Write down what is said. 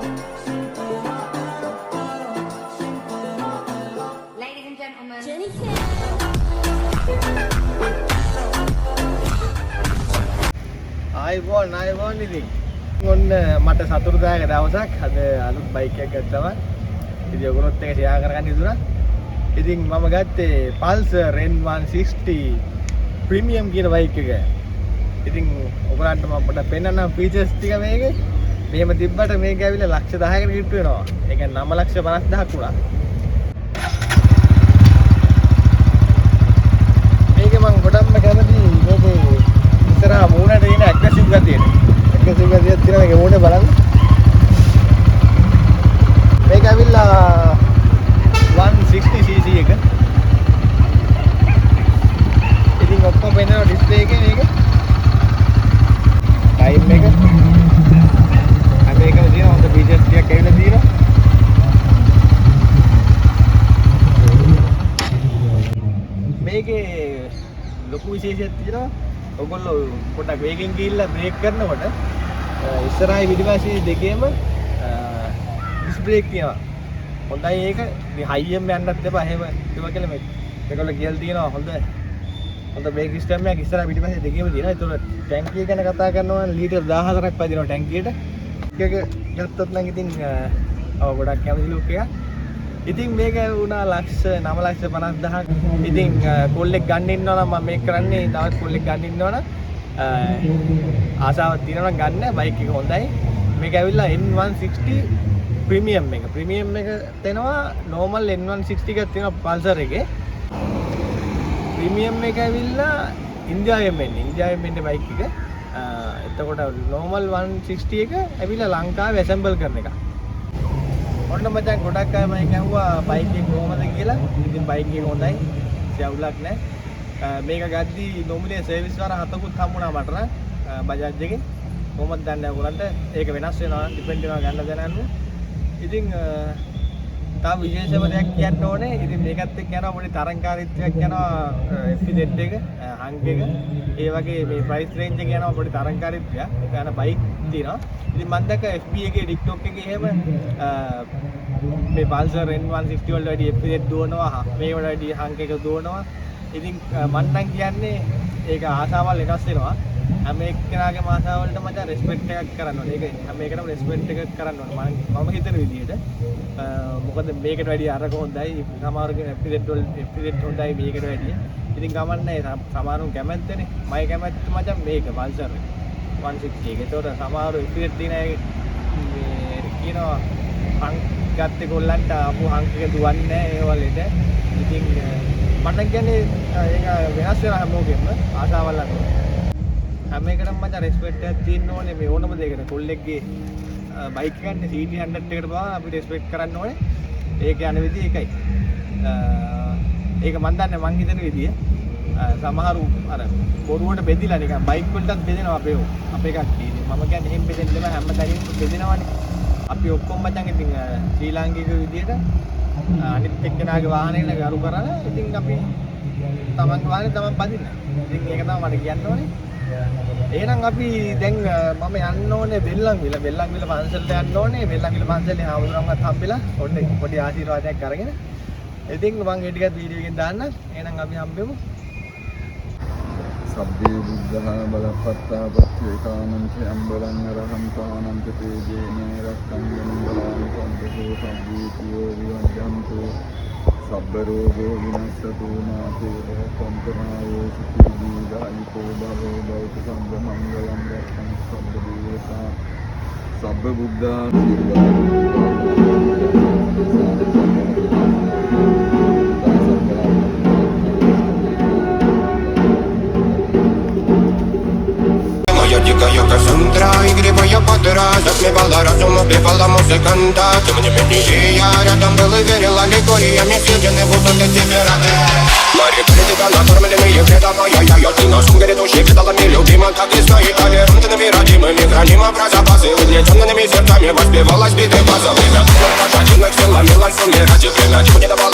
Ladies and gentlemen. ආයිබෝන් ඉතින් ඔන්න මට සතුටුදායක දවසක් අද අලුත් බයික් එකක් ගත්තා. ඉතින් ඔයගොල්ලොත් එක ෂෙයා කරගන්න ඉදුණා. ඉතින් මම ගත්තේ Pulsar N160 ප්‍රීමියම් කියන බයික් එක. ඉතින් ඔයගොල්ලන්ට මම පොඩ්ඩක් පෙන්නන්නම් ෆීචර්ස් ටික මේකේ. මෙහෙම තිබ්බට මේක ඇවිල්ලා ලක්ෂ 10කට කිට්ටු වෙනවා. ඒ කියන්නේ 9,50,000ක් වුණා. මේක මම ගොඩක්ම කැමති මේකේ ඉස්සරහා මූණට එන ඇග්‍රෙසිව් ගතියට. ඇග්‍රෙසිව් ගතියක් තියෙන මේකේ මූණේ බලන්න. මේක ඇවිල්ලා 160cc එක. ඉතින් ඔක්කොම වෙනවා ඩිස්ප්ලේ එකේ මේක. ටයිම් එක. මේකම තියෙන හොඳ ෆීචර්ස් ටිකක් ඇවිල්ලා තියෙනවා. මේකේ ලොකු විශේෂයක් තියෙනවා. ඔයගොල්ලෝ පොඩක් වේගෙන් ගිහිල්ලා බ්‍රේක් කරනකොට ඉස්සරහයි පිටිපස්සේ දෙකේම ඩිස් බ්‍රේක් තියෙනවා. හොඳයි ඒක. මේ හයියෙන් යන්නත් එපා. එහෙම ඒවා කියලා මේගොල්ලෝ කියලා තියෙනවා හොඳ බ්‍රේක් සිස්ටම් එකක් ඉස්සරහ පිටිපස්සේ දෙකේම තියෙනවා. ඒතකොට ටැංකිය ගැන කතා කරනවා නම් ලීටර් 14ක් පදිනවා ටැංකියට. එක ගත්තොත් නම් ඉතින් ගොඩක් කැමති ලුක් එකක්. ඉතින් මේක වුණා ලක්ෂ 9,50,000ක්. ඉතින් කොල්ලෙක් ගන්න ඉන්නවා නම් මම මේක කරන්නේ තවත් කොල්ලෙක් ගන්න ඉන්නවා නම් ආසාවක් තියෙනවා නම් ගන්න. බයික් එක හොඳයි. මේක ඇවිල්ලා N160 ප්‍රීමියම් එක. ප්‍රීමියම් එක තේනවා normal N160 එකක් තියෙනවා Pulsar එකේ. ප්‍රීමියම් එක ඇවිල්ලා ඉන්දියාවෙන් එන්නේ බයික් එක. එතකොට normal 160 එක ඇවිල්ලා ලංකාවේ assemble කරන එක. ඔන්න මචං ගොඩක් අය මම කියුවා බයික් එක කොහමද කියලා. ඉතින් බයික් එක හොඳයි. සවුලක් නැහැ. මේක ගද්දි නොමිලේ සර්විස් වාර 7කුත් හම්බුණා මට නම් බජාජ් එකේ. කොහොමද දන්නේ ඔයගොල්ලන්ට? ඒක වෙනස් වෙනවා ඩිපෙන්ඩ් වෙනවා ගන්න දැනන්න. ඉතින් තා විශේෂම දෙයක් කියන්න ඕනේ. ඉතින් මේකත් එක්ක යනවා පොඩි තරංකාරීත්වයක් යනවා FZ එක හංග් එක. ඒ වගේ මේ ප්‍රයිස් රේන්ජ් එක යනවා පොඩි තරංකාරීත්වයක්. ඒක යන බයික් තියෙනවා. ඉතින් මම දැක්ක FB එකේ TikTok එකේ එහෙම මේ Pulsar N160 වල වැඩි FZ දුවනවා. මේ වල වැඩි හංග් එක දුවනවා. ඉතින් මම නම් කියන්නේ ඒක ආසාවල් වෙනස් වෙනවා. හැම එක්කෙනාගේම ආසාවලට මචං රෙස්පෙක්ට් එකක් කරන්න ඕනේ. ඒක හැම එකටම රෙස්පෙක්ට් එකක් කරන්න ඕනේ. මම හිතන විදිහට. මොකද මේකට වැඩිය අරක හොඳයි. සමහරගේ FZ හොඳයි මේකට වැඩිය. ඉතින් ගමන්නේ සමහරුන් කැමැත්තනේ. මම කැමැත්ත මචං මේක Pulsar 160 එක. ඒතකොට සමහරු FZ දින මේ කියනවා හං ගත්තේ කොල්ලන්ට ආපු හං එක දුවන්නේ නැහැ ඒ වලේට. ඉතින් මම කියන්නේ ඒක වෙනස් වෙන හැමෝගෙම ආසාවල් අනුව. හැම එකටම මචං රෙස්පෙක්ට් එකක් තියෙන්න ඕනේ මේ ඕනම දෙයකට. කොල්ලෙක්ගේ බයික් ගන්න CT 100 එකට බා අපි රෙස්පෙක්ට් කරන්න ඕනේ. ඒක යන විදිය එකයි. ඒක මම දන්නේ මං හිතන විදිය. සමහරු අර බොරුවට බෙදිලා නිකන් බයික් වලටත් බෙදෙනවා අපේ කට්ටිය. මම කියන්නේ එහෙම බෙදෙන්න බෑ හැම තැනින්ම බෙදෙනවානේ. අපි ඔක්කොම මචං ඉතින් ශ්‍රී ලාංකික විදියට අනිත් එක්කෙනාගේ වාහනේට ගරු කරලා ඉතින් අපි තමන්ගේ වාහනේ තමන් පදින්න. ඉතින් ඒක තමයි මට කියන්න ඕනේ. එහෙනම් අපි දැන් මම යන්න ඕනේ බෙල්ලන්විල පන්සලට යන්න ඕනේ. බෙල්ලන්විල පන්සලේ ආවුරුම්වත් හම්බෙලා පොඩි ආශිර්වාදයක් අරගෙන. ඉතින් මම ඒ ටිකත් වීඩියෝ එකෙන් දාන්න. එහෙනම් අපි හම්බෙමු. සබ්බේ බුද්ධහා බලපත්තා පච්චේකානන්ත අම්බලං රහම්තානන්ත තේජේන රක්ඛං බලං සම්බුද්ධෝ සම්බුතියෝ විවංජන්තු සබ්බ රෝගෝ විනස්සතු නාතේ සම්පනායෝ සුඛී දීඝායුකෝ භවෝ භවතු සම්බ මංගලං රක්ඛං සම්බ දේවතා සබ්බ බුද්ධාන Дикая Кассандра, игривая подра, затмевала разум, убивала музыканта. Тем не менее я рядом был и верил аллегориями, съедены будут эти пираты. Мари политика, накормленные предавая я ты на сумке грядущей кидалами любима, как весна и толерантными родимыми, хранимо про запасы, угнетенными сердцами воспевалась биты базовыми. Пожаденных сил ломилась, умирать и плена, чего не давала